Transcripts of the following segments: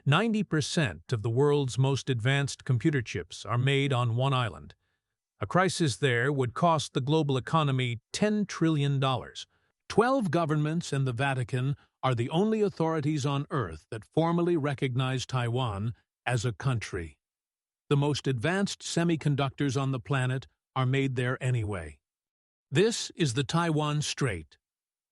90% of the world's most advanced computer chips are made on one island. A crisis there would cost the global economy $10 trillion. 12 governments and the Vatican are the only authorities on Earth that formally recognize Taiwan as a country. The most advanced semiconductors on the planet are made there anyway. This is the Taiwan Strait,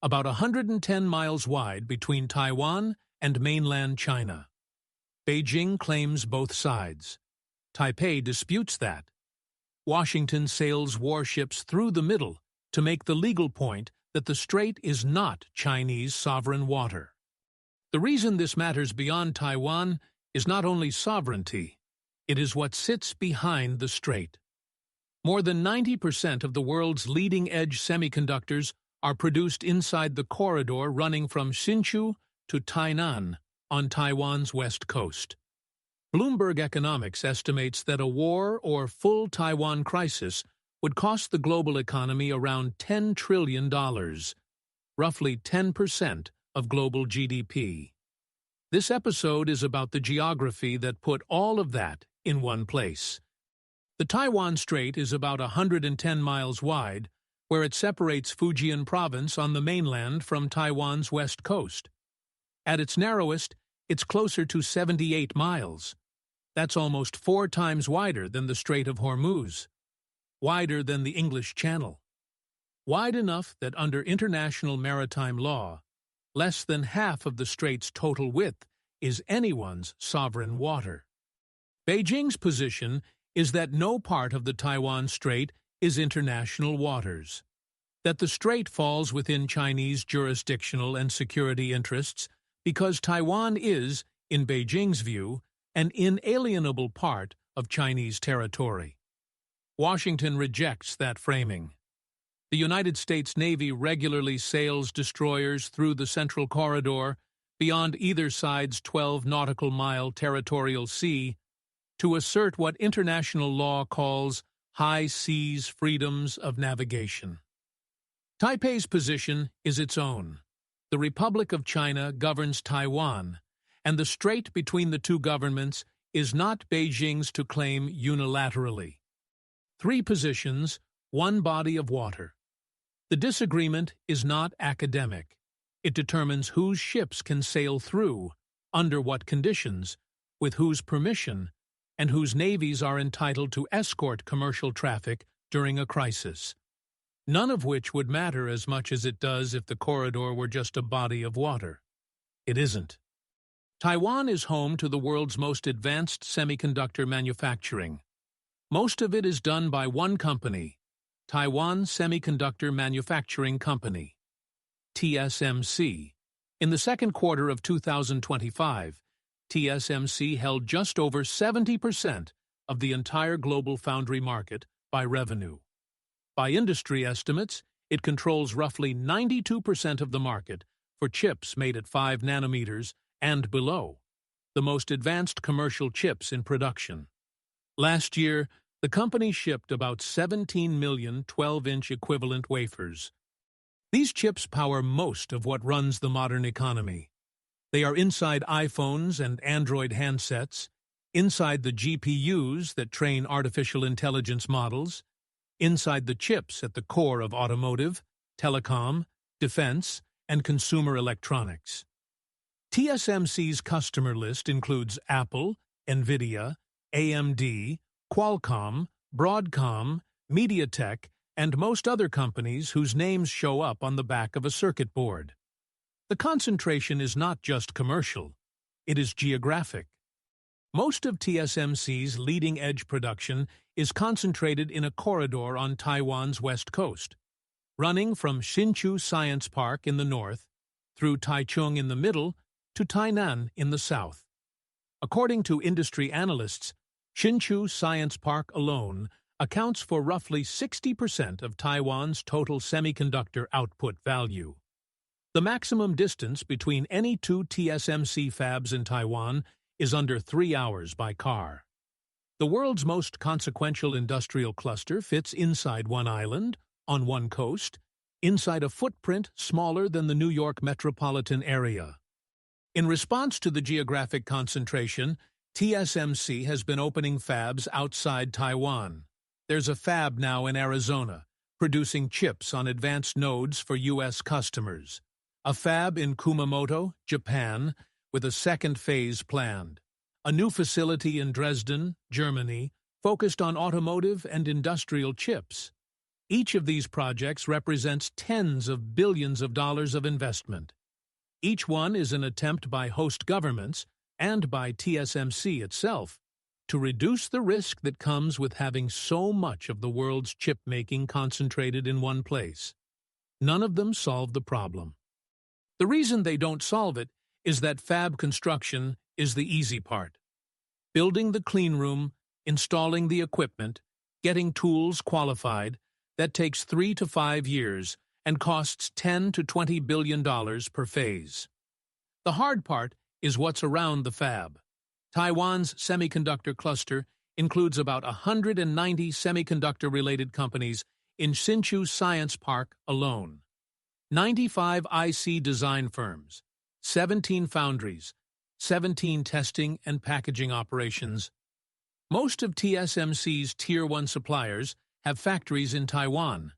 about 110 miles wide between Taiwan and mainland China. Beijing claims both sides. Taipei disputes that. Washington sails warships through the middle to make the legal point that the strait is not Chinese sovereign water. The reason this matters beyond Taiwan is not only sovereignty, it is what sits behind the strait. More than 90% of the world's leading-edge semiconductors are produced inside the corridor running from Hsinchu to Tainan on Taiwan's west coast. Bloomberg Economics estimates that a war or full Taiwan crisis would cost the global economy around $10 trillion, roughly 10% of global GDP. This episode is about the geography that put all of that in one place. The Taiwan Strait is about 110 miles wide, where it separates Fujian province on the mainland from Taiwan's west coast. At its narrowest, it's closer to 78 miles. That's almost 4 times wider than the Strait of Hormuz, wider than the English Channel. Wide enough that under international maritime law, less than half of the strait's total width is anyone's sovereign water. Beijing's position is that no part of the Taiwan Strait is international waters, that the strait falls within Chinese jurisdictional and security interests because Taiwan is, in Beijing's view, an inalienable part of Chinese territory. Washington rejects that framing. The United States Navy regularly sails destroyers through the Central Corridor beyond either side's 12 nautical mile territorial sea to assert what international law calls high seas freedoms of navigation. Taipei's position is its own. The Republic of China governs Taiwan, and the strait between the two governments is not Beijing's to claim unilaterally. 3 positions, 1 body of water. The disagreement is not academic. It determines whose ships can sail through, under what conditions, with whose permission, and whose navies are entitled to escort commercial traffic during a crisis. None of which would matter as much as it does if the corridor were just a body of water. It isn't. Taiwan is home to the world's most advanced semiconductor manufacturing. Most of it is done by one company, Taiwan Semiconductor Manufacturing Company, TSMC. In the second quarter of 2025, TSMC held just over 70% of the entire global foundry market by revenue. By industry estimates, it controls roughly 92% of the market for chips made at 5 nanometers and below, the most advanced commercial chips in production. Last year, the company shipped about 17 million 12-inch equivalent wafers. These chips power most of what runs the modern economy. They are inside iPhones and Android handsets, inside the GPUs that train artificial intelligence models, inside the chips at the core of automotive, telecom, defense, and consumer electronics. TSMC's customer list includes Apple, NVIDIA, AMD, Qualcomm, Broadcom, MediaTek, and most other companies whose names show up on the back of a circuit board. The concentration is not just commercial, it is geographic. Most of TSMC's leading-edge production is concentrated in a corridor on Taiwan's west coast, running from Hsinchu Science Park in the north, through Taichung in the middle, to Tainan in the south. According to industry analysts, Hsinchu Science Park alone accounts for roughly 60% of Taiwan's total semiconductor output value. The maximum distance between any 2 TSMC fabs in Taiwan is under 3 hours by car. The world's most consequential industrial cluster fits inside one island, on one coast, inside a footprint smaller than the New York metropolitan area. In response to the geographic concentration, TSMC has been opening fabs outside Taiwan. There's a fab now in Arizona, producing chips on advanced nodes for U.S. customers. A fab in Kumamoto, Japan, with a second phase planned. A new facility in Dresden, Germany, focused on automotive and industrial chips. Each of these projects represents tens of billions of dollars of investment. Each one is an attempt by host governments and by TSMC itself to reduce the risk that comes with having so much of the world's chip-making concentrated in one place. None of them solve the problem. The reason they don't solve it is that fab construction is the easy part. Building the clean room, installing the equipment, getting tools qualified, that takes 3 to 5 years and costs $10 to $20 billion per phase. The hard part is what's around the fab. Taiwan's semiconductor cluster includes about 190 semiconductor-related companies in Hsinchu Science Park alone. 95 IC design firms, 17 foundries, 17 testing and packaging operations. Most of TSMC's Tier 1 suppliers have factories in Taiwan.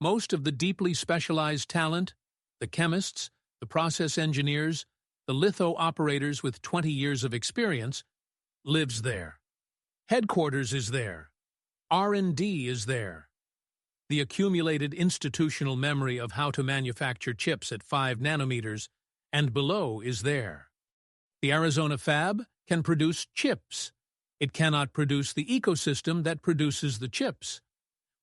Most of the deeply specialized talent, the chemists, the process engineers, the litho operators with 20 years of experience, lives there. Headquarters is there. R&D is there. The accumulated institutional memory of how to manufacture chips at 5 nanometers and below is there. The Arizona fab can produce chips. It cannot produce the ecosystem that produces the chips.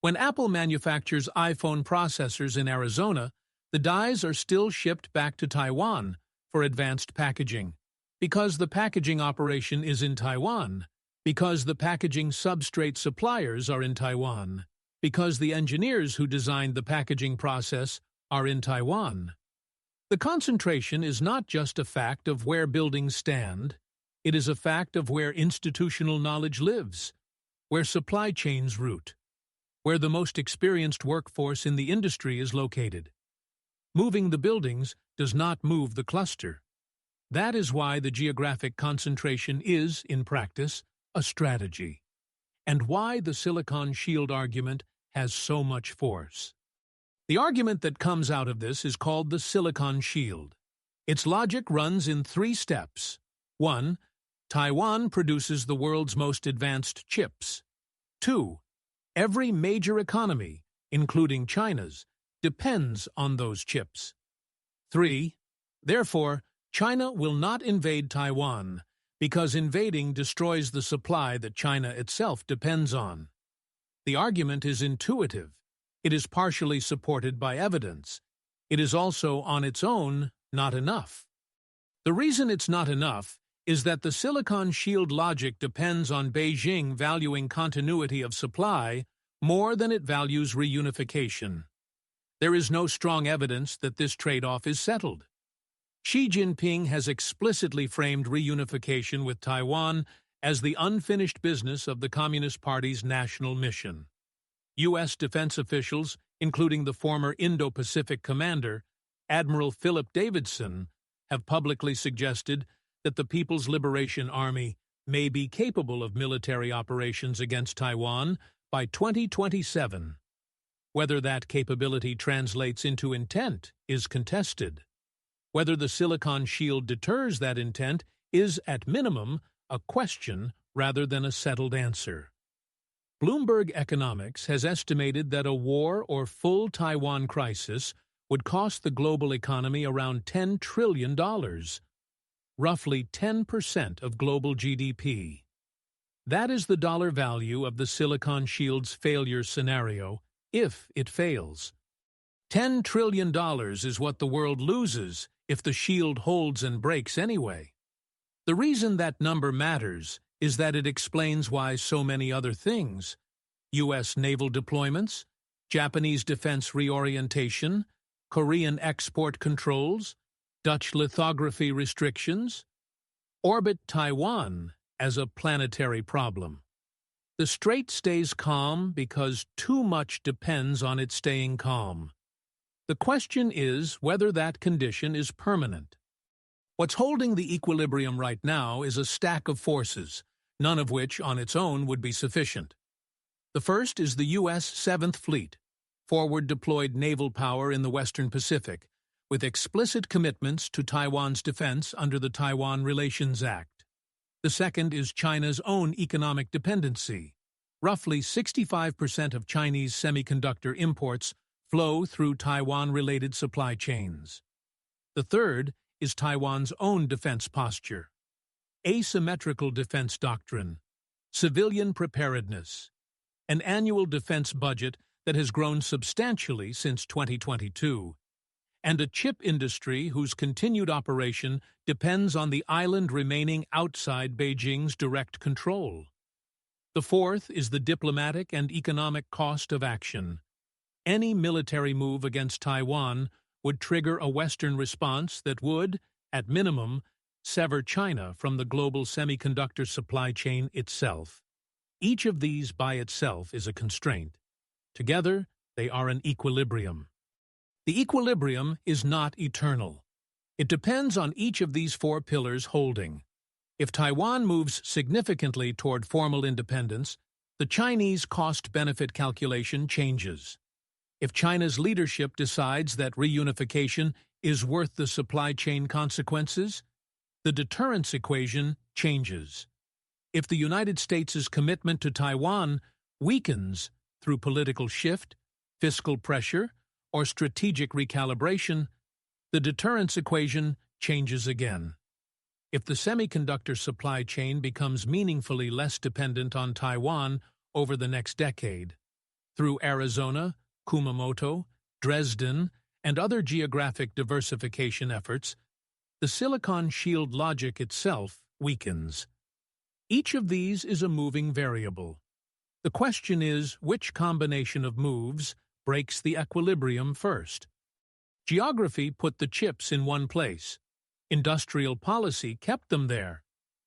When Apple manufactures iPhone processors in Arizona, the dies are still shipped back to Taiwan for advanced packaging, because the packaging operation is in Taiwan, because the packaging substrate suppliers are in Taiwan, because the engineers who designed the packaging process are in Taiwan. The concentration is not just a fact of where buildings stand, it is a fact of where institutional knowledge lives, where supply chains route, where the most experienced workforce in the industry is located. Moving the buildings does not move the cluster. That is why the geographic concentration is, in practice, a strategy, and why the silicon shield argument has so much force. The argument that comes out of this is called the silicon shield. Its logic runs in 3 steps. 1. Taiwan produces the world's most advanced chips. 2. Every major economy, including China's, depends on those chips. 3. Therefore, China will not invade Taiwan because invading destroys the supply that China itself depends on. The argument is intuitive. It is partially supported by evidence. It is also, on its own, not enough. The reason it's not enough is that the silicon shield logic depends on Beijing valuing continuity of supply more than it values reunification. There is no strong evidence that this trade-off is settled. Xi Jinping has explicitly framed reunification with Taiwan as the unfinished business of the Communist Party's national mission. U.S. defense officials, including the former Indo-Pacific commander, Admiral Philip Davidson, have publicly suggested that the People's Liberation Army may be capable of military operations against Taiwan by 2027. Whether that capability translates into intent is contested. Whether the silicon shield deters that intent is, at minimum, a question rather than a settled answer. Bloomberg Economics has estimated that a war or full Taiwan crisis would cost the global economy around $10 trillion, roughly 10% of global GDP. That is the dollar value of the silicon shield's failure scenario, if it fails. $10 trillion is what the world loses if the shield holds and breaks anyway. The reason that number matters is that it explains why so many other things, U.S. naval deployments, Japanese defense reorientation, Korean export controls, Dutch lithography restrictions, orbit Taiwan as a planetary problem. The Strait stays calm because too much depends on it staying calm. The question is whether that condition is permanent. What's holding the equilibrium right now is a stack of forces, none of which on its own would be sufficient. The first is the U.S. 7th Fleet, forward-deployed naval power in the Western Pacific, with explicit commitments to Taiwan's defense under the Taiwan Relations Act. The second is China's own economic dependency. Roughly 65% of Chinese semiconductor imports flow through Taiwan-related supply chains. The third is Taiwan's own defense posture. Asymmetrical defense doctrine, civilian preparedness, an annual defense budget that has grown substantially since 2022, and a chip industry whose continued operation depends on the island remaining outside Beijing's direct control. The fourth is the diplomatic and economic cost of action. Any military move against Taiwan would trigger a Western response that would, at minimum, sever China from the global semiconductor supply chain itself. Each of these by itself is a constraint. Together, they are an equilibrium. The equilibrium is not eternal. It depends on each of these four pillars holding. If Taiwan moves significantly toward formal independence, the Chinese cost-benefit calculation changes. If China's leadership decides that reunification is worth the supply chain consequences, the deterrence equation changes. If the United States' commitment to Taiwan weakens through political shift, fiscal pressure, or strategic recalibration, the deterrence equation changes again. If the semiconductor supply chain becomes meaningfully less dependent on Taiwan over the next decade, through Arizona, Kumamoto, Dresden, and other geographic diversification efforts, the silicon shield logic itself weakens. Each of these is a moving variable. The question is, which combination of moves breaks the equilibrium first? Geography put the chips in one place. Industrial policy kept them there.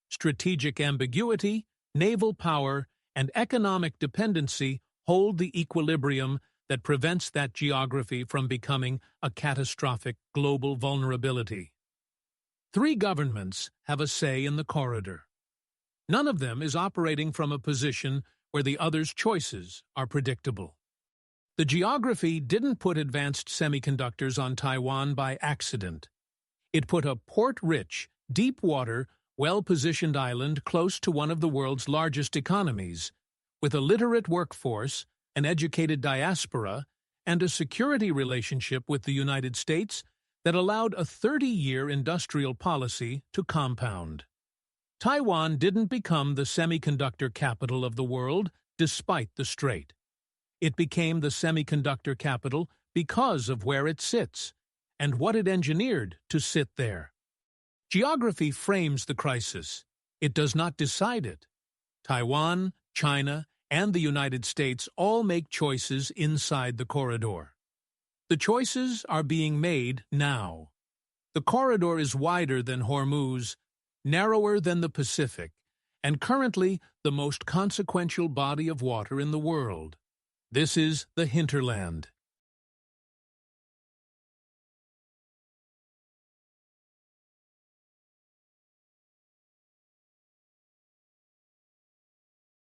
Strategic ambiguity, naval power, and economic dependency hold the equilibrium that prevents that geography from becoming a catastrophic global vulnerability. Three governments have a say in the corridor. None of them is operating from a position where the other's choices are predictable. The geography didn't put advanced semiconductors on Taiwan by accident. It put a port-rich, deep-water, well-positioned island close to one of the world's largest economies, with a literate workforce, an educated diaspora, and a security relationship with the United States that allowed a 30-year industrial policy to compound. Taiwan didn't become the semiconductor capital of the world despite the Strait. It became the semiconductor capital because of where it sits and what it engineered to sit there. Geography frames the crisis. It does not decide it. Taiwan, China, and the United States all make choices inside the corridor. The choices are being made now. The corridor is wider than Hormuz, narrower than the Pacific, and currently the most consequential body of water in the world. This is the Hinterland.